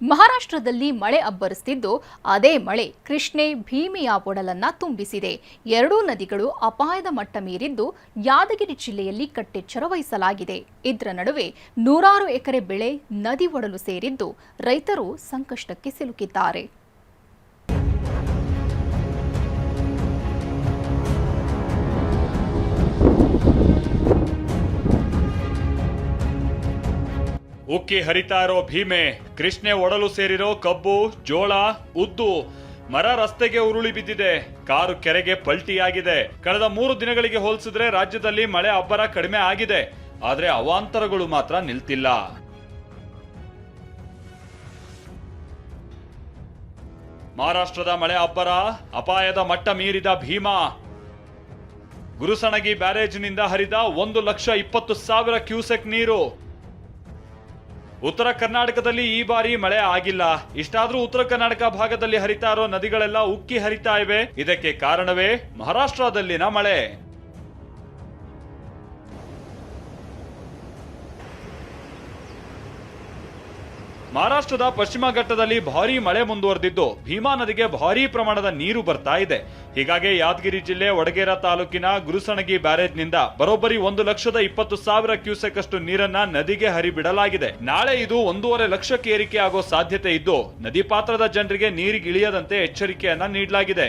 ಮಹಾರಾಷ್ಟ್ರದಲ್ಲಿ ಮಳೆ ಅಬ್ಬರಿಸುತ್ತಿದ್ದು ಅದೇ ಮಳೆ ಕೃಷ್ಣೆ ಭೀಮಿಯ ಒಡಲನ್ನ ತುಂಬಿಸಿದೆ. ಎರಡೂ ನದಿಗಳು ಅಪಾಯದ ಮಟ್ಟ ಮೀರಿದ್ದು ಯಾದಗಿರಿ ಜಿಲ್ಲೆಯಲ್ಲಿ ಕಟ್ಟೆಚ್ಚರ ವಹಿಸಲಾಗಿದೆ. ಇದರ ನಡುವೆ ನೂರಾರು ಎಕರೆ ಬೆಳೆ ನದಿ ಒಡಲು ಸೇರಿದ್ದು ರೈತರು ಸಂಕಷ್ಟಕ್ಕೆ ಸಿಲುಕಿದ್ದಾರೆ. ಉಕ್ಕಿ ಹರಿತಾ ಇರೋ ಭೀಮೆ, ಕೃಷ್ಣೆ ಒಡಲು ಸೇರಿರೋ ಕಬ್ಬು, ಜೋಳ, ಉದ್ದು, ಮರ ರಸ್ತೆಗೆ ಉರುಳಿ ಬಿದ್ದಿದೆ. ಕಾರು ಕೆರೆಗೆ ಪಲ್ಟಿಯಾಗಿದೆ. ಕಳೆದ 3 ದಿನಗಳಿಗೆ ಹೋಲಿಸಿದ್ರೆ ರಾಜ್ಯದಲ್ಲಿ ಮಳೆ ಅಬ್ಬರ ಕಡಿಮೆ ಆಗಿದೆ. ಆದ್ರೆ ಅವಾಂತರಗಳು ಮಾತ್ರ ನಿಲ್ತಿಲ್ಲ. ಮಹಾರಾಷ್ಟ್ರದ ಮಳೆ ಅಬ್ಬರ, ಅಪಾಯದ ಮಟ್ಟ ಮೀರಿದ ಭೀಮಾ. ಗುರುಸಣಗಿ ಬ್ಯಾರೇಜ್ನಿಂದ ಹರಿದ 1,20,000 ಕ್ಯೂಸೆಕ್ ನೀರು. ಉತ್ತರ ಕರ್ನಾಟಕದಲ್ಲಿ ಈ ಬಾರಿ ಮಳೆ ಆಗಿಲ್ಲ. ಇಷ್ಟಾದ್ರೂ ಉತ್ತರ ಕರ್ನಾಟಕ ಭಾಗದಲ್ಲಿ ಹರಿತಾ ಇರೋ ನದಿಗಳೆಲ್ಲ ಉಕ್ಕಿ ಹರಿತಾ ಇವೆ. ಇದಕ್ಕೆ ಕಾರಣವೇ ಮಹಾರಾಷ್ಟ್ರದಲ್ಲಿನ ಮಳೆ. ಮಹಾರಾಷ್ಟ್ರದ ಪಶ್ಚಿಮ ಘಟ್ಟದಲ್ಲಿ ಭಾರೀ ಮಳೆ ಮುಂದುವರೆದಿದ್ದು ಭೀಮಾ ನದಿಗೆ ಭಾರೀ ಪ್ರಮಾಣದ ನೀರು ಬರ್ತಾ ಇದೆ. ಹೀಗಾಗಿ ಯಾದಗಿರಿ ಜಿಲ್ಲೆ ವಡಗೇರಾ ತಾಲೂಕಿನ ಗುರುಸಣಗಿ ಬ್ಯಾರೇಜ್ನಿಂದ ಬರೋಬ್ಬರಿ 1,20,000 ಕ್ಯೂಸೆಕ್ ಅಷ್ಟು ನೀರನ್ನ ನದಿಗೆ ಹರಿಬಿಡಲಾಗಿದೆ. ನಾಳೆ ಇದು 1.5 ಲಕ್ಷಕ್ಕೆ ಏರಿಕೆ ಆಗೋ ಸಾಧ್ಯತೆ ಇದ್ದು ನದಿ ಪಾತ್ರದ ಜನರಿಗೆ ನೀರಿಗೆ ಇಳಿಯದಂತೆ ಎಚ್ಚರಿಕೆಯನ್ನ ನೀಡಲಾಗಿದೆ.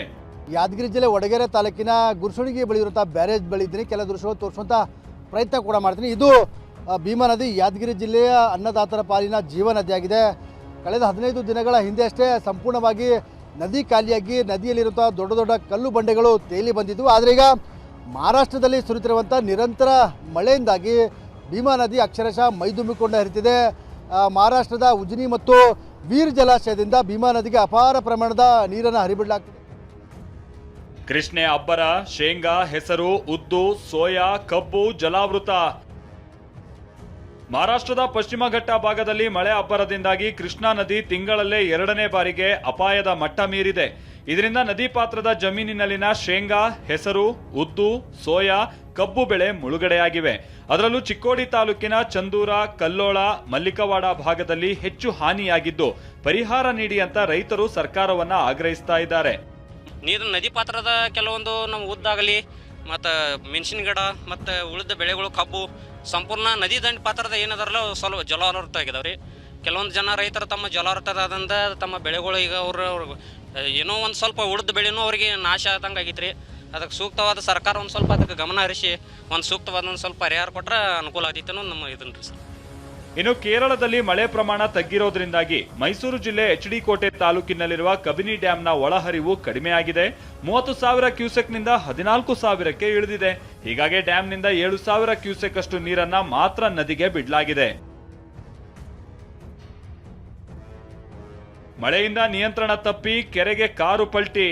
ಯಾದಗಿರಿ ಜಿಲ್ಲೆ ವಡಗೇರಾ ತಾಲೂಕಿನ ಗುರುಸಣಗಿ ಬಳಿ ಇರುವಂತಹ ಬ್ಯಾರೇಜ್ ಬಳಿ ಇದ್ದೀನಿ. ಕೆಲ ದೃಶ್ಯಗಳು ತೋರಿಸುವಂತ ಪ್ರಯತ್ನ ಕೂಡ ಮಾಡ್ತೀನಿ. ಇದು ಭೀಮಾ ನದಿ ಯಾದಗಿರಿ ಜಿಲ್ಲೆಯ ಅನ್ನದಾತರ ಪಾಲಿನ ಜೀವ ನದಿಯಾಗಿದೆ. ಕಳೆದ 15 ದಿನಗಳ ಹಿಂದೆ ಅಷ್ಟೇ ಸಂಪೂರ್ಣವಾಗಿ ನದಿ ಖಾಲಿಯಾಗಿ ನದಿಯಲ್ಲಿರುವಂಥ ದೊಡ್ಡ ದೊಡ್ಡ ಕಲ್ಲು ಬಂಡೆಗಳು ತೇಲಿ ಬಂದಿದ್ವು. ಆದರೆ ಈಗ ಮಹಾರಾಷ್ಟ್ರದಲ್ಲಿ ಸುರಿತಿರುವಂಥ ನಿರಂತರ ಮಳೆಯಿಂದಾಗಿ ಭೀಮಾ ನದಿ ಅಕ್ಷರಶಃ ಮೈದುಂಬಿಕೊಂಡು ಹರಿತಿದೆ. ಮಹಾರಾಷ್ಟ್ರದ ಉಜ್ನಿ ಮತ್ತು ವೀರ್ ಜಲಾಶಯದಿಂದ ಭೀಮಾ ನದಿಗೆ ಅಪಾರ ಪ್ರಮಾಣದ ನೀರನ್ನು ಹರಿಬಿಡಲಾಗ್ತಿದೆ. ಕೃಷ್ಣೆ ಅಬ್ಬರ, ಶೇಂಗಾ, ಹೆಸರು, ಉದ್ದು, ಸೋಯಾ, ಕಬ್ಬು ಜಲಾವೃತ. ಮಹಾರಾಷ್ಟ್ರದ ಪಶ್ಚಿಮ ಘಟ್ಟ ಭಾಗದಲ್ಲಿ ಮಳೆ ಅಬ್ಬರದಿಂದಾಗಿ ಕೃಷ್ಣಾ ನದಿ ತಿಂಗಳಲ್ಲೇ 2ನೇ ಬಾರಿಗೆ ಅಪಾಯದ ಮಟ್ಟ ಮೀರಿದೆ. ಇದರಿಂದ ನದಿ ಪಾತ್ರದ ಜಮೀನಿನಲ್ಲಿನ ಶೇಂಗಾ, ಹೆಸರು, ಉದ್ದು, ಸೋಯಾ, ಕಬ್ಬು ಬೆಳೆ ಮುಳುಗಡೆಯಾಗಿವೆ. ಅದರಲ್ಲೂ ಚಿಕ್ಕೋಡಿ ತಾಲೂಕಿನ ಚಂದೂರ, ಕಲ್ಲೋಳ, ಮಲ್ಲಿಕವಾಡ ಭಾಗದಲ್ಲಿ ಹೆಚ್ಚು ಹಾನಿಯಾಗಿದ್ದು ಪರಿಹಾರ ನೀಡಿ ಅಂತ ರೈತರು ಸರ್ಕಾರವನ್ನ ಆಗ್ರಹಿಸ್ತಾ ಇದ್ದಾರೆ. ನೀರು ನದಿ ಪಾತ್ರದ ಕೆಲವೊಂದು ನಮ್ಮ ಉದ್ದಾಗಲಿ ಮತ್ತು ಮೆಣಸಿನ ಗಿಡ ಮತ್ತು ಉಳಿದ ಬೆಳೆಗಳು, ಕಬ್ಬು ಸಂಪೂರ್ಣ ನದಿ ದಂಡ ಪಾತ್ರದ ಏನದಾರಲ್ಲ ಸ್ವಲ್ಪ ಜಲಾವೃತ ಆಗಿದಾವ್ರಿ. ಕೆಲವೊಂದು ಜನ ರೈತರು ತಮ್ಮ ಜಲಾವೃತದಿಂದ ತಮ್ಮ ಬೆಳೆಗಳು ಈಗ ಅವ್ರ ಏನೋ ಒಂದು ಸ್ವಲ್ಪ ಉಳಿದ ಬೆಳೆನೂ ಅವರಿಗೆ ನಾಶ ಆದಂಗೆ ಆಗೈತ್ರಿ. ಅದಕ್ಕೆ ಸೂಕ್ತವಾದ ಸರ್ಕಾರ ಒಂದು ಸ್ವಲ್ಪ ಅದಕ್ಕೆ ಗಮನ ಹರಿಸಿ ಒಂದು ಸೂಕ್ತವಾದ ಒಂದು ಸ್ವಲ್ಪ ಪರಿಹಾರ ಕೊಟ್ಟರೆ ಅನುಕೂಲ ಆದೀತು ಅನ್ನೋದು ನಮ್ಮ ಇದನ್ರಿ ಸರ್. ಇನ್ನು ಕೇರಳದಲ್ಲಿ ಮಳೆ ಪ್ರಮಾಣ ತಗ್ಗಿರೋದ್ರಿಂದಾಗಿ ಮೈಸೂರು ಜಿಲ್ಲೆ HD ಕೋಟೆ ತಾಲೂಕಿನಲ್ಲಿರುವ ಕಬಿನಿ ಡ್ಯಾಂನ ಒಳಹರಿವು ಕಡಿಮೆಯಾಗಿದೆ. 30,000 ಕ್ಯೂಸೆಕ್ನಿಂದ 14,000ಕ್ಕೆ ಇಳಿದಿದೆ. ಹೀಗಾಗಿ ಡ್ಯಾಂನಿಂದ 7,000 ಕ್ಯೂಸೆಕ್ ಅಷ್ಟು ನೀರನ್ನ ಮಾತ್ರ ನದಿಗೆ ಬಿಡಲಾಗಿದೆ. ಮಳೆಯಿಂದ ನಿಯಂತ್ರಣ ತಪ್ಪಿ ಕೆರೆಗೆ ಕಾರು ಪಲ್ಟಿ.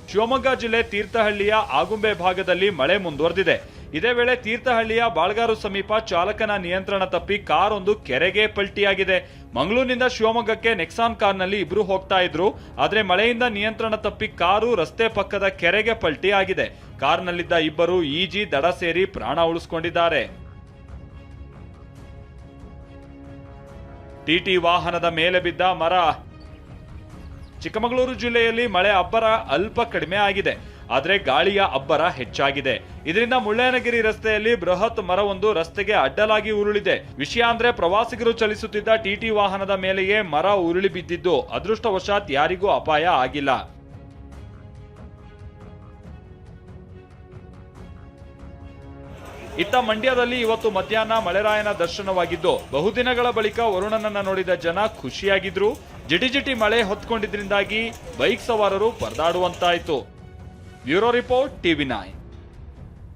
ಶಿವಮೊಗ್ಗ ಜಿಲ್ಲೆ ತೀರ್ಥಹಳ್ಳಿಯ ಆಗುಂಬೆ ಭಾಗದಲ್ಲಿ ಮಳೆ ಮುಂದುವರೆದಿದೆ. ಇದೇ ವೇಳೆ ತೀರ್ಥಹಳ್ಳಿಯ ಬಾಳ್ಗಾರು ಸಮೀಪ ಚಾಲಕನ ನಿಯಂತ್ರಣ ತಪ್ಪಿ ಕಾರೊಂದು ಕೆರೆಗೆ ಪಲ್ಟಿಯಾಗಿದೆ. ಮಂಗಳೂರಿನಿಂದ ಶಿವಮೊಗ್ಗಕ್ಕೆ ನೆಕ್ಸಾನ್ ಕಾರ್ನಲ್ಲಿ ಇಬ್ರು ಹೋಗ್ತಾ ಇದ್ರು. ಆದ್ರೆ ಮಳೆಯಿಂದ ನಿಯಂತ್ರಣ ತಪ್ಪಿ ಕಾರು ರಸ್ತೆ ಪಕ್ಕದ ಕೆರೆಗೆ ಪಲ್ಟಿ ಆಗಿದೆ. ಕಾರ್ನಲ್ಲಿದ್ದ ಇಬ್ಬರು ಈಜಿ ದಡ ಸೇರಿ ಪ್ರಾಣ ಉಳಿಸಿಕೊಂಡಿದ್ದಾರೆ. ಟಿಟಿ ವಾಹನದ ಮೇಲೆ ಬಿದ್ದ ಮರ. ಚಿಕ್ಕಮಗಳೂರು ಜಿಲ್ಲೆಯಲ್ಲಿ ಮಳೆ ಅಬ್ಬರ ಅಲ್ಪ ಕಡಿಮೆ ಆಗಿದೆ. ಆದ್ರೆ ಗಾಳಿಯ ಅಬ್ಬರ ಹೆಚ್ಚಾಗಿದೆ. ಇದರಿಂದ ಮುಳ್ಳಯ್ಯನಗಿರಿ ರಸ್ತೆಯಲ್ಲಿ ಬೃಹತ್ ಮರವೊಂದು ರಸ್ತೆಗೆ ಅಡ್ಡಲಾಗಿ ಉರುಳಿದೆ. ವಿಷಯ ಅಂದ್ರೆ ಪ್ರವಾಸಿಗರು ಚಲಿಸುತ್ತಿದ್ದ ಟಿಟಿ ವಾಹನದ ಮೇಲೆಯೇ ಮರ ಉರುಳಿ ಬಿದ್ದಿದ್ದು ಅದೃಷ್ಟವಶಾತ್ ಯಾರಿಗೂ ಅಪಾಯ ಆಗಿಲ್ಲ. ಇತ್ತ ಮಂಡ್ಯದಲ್ಲಿ ಇವತ್ತು ಮಧ್ಯಾಹ್ನ ಮಳೆರಾಯನ ದರ್ಶನವಾಗಿದ್ದು ಬಹುದಿನಗಳ ಬಳಿಕ ವರುಣನನ್ನ ನೋಡಿದ ಜನ ಖುಷಿಯಾಗಿದ್ರು. ಜಿಟಿ ಮಳೆ ಹೊತ್ಕೊಂಡಿದ್ರಿಂದಾಗಿ ಬೈಕ್ ಸವಾರರು ಪರದಾಡುವಂತಾಯಿತು. Bureau report, TV9.